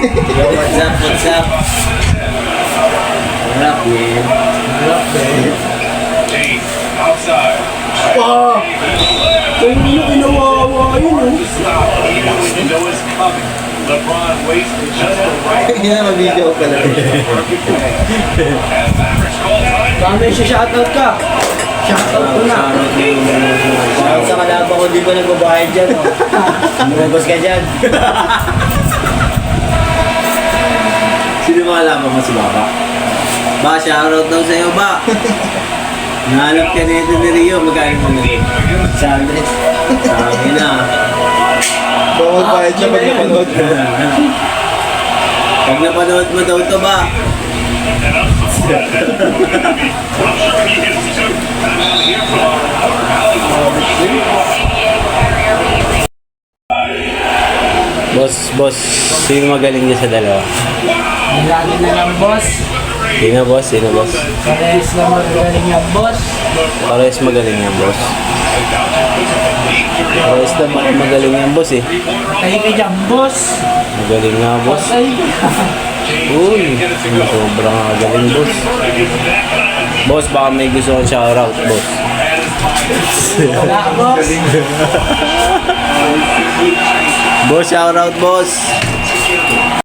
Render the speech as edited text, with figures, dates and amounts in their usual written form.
Yo, what's up, what's up? Harap, man. Harap, eh. Outside. Wow! Kaya hindi nyo kinawawa yun, oh. Window is coming. LeBron waits to just the right. Kaya mag-video pala. Perfect play. As Mavericks call time. Kami siya shoutout ka. Shoutout ko na. Shoutout sa kalaban ko, di ba nagbabayad dyan, oh. Lumabas ka dyan. Sino mga kalaban mo si Baka? Ba, shoutout daw sa'yo, ba? Nahanap ka na ito ni Rio, magkano mo na? 100. Sabi na. Bawal pa siya pag napanood mo. Pag napanood mo daw ito, ba? Boss, sino magaling niya sa dalawa? Lagi na lang, boss. Sino, boss? Parehas lang magaling yung boss. Parehas magaling yan, boss. Parehas naman magaling yan, boss, eh. Patay ka dyan, boss. Magaling nga, boss. Patay ka. Uy, sobrang magaling, boss. Boss, baka may gusto kong shoutout, boss. Wala, boss. Boss, shoutout, boss.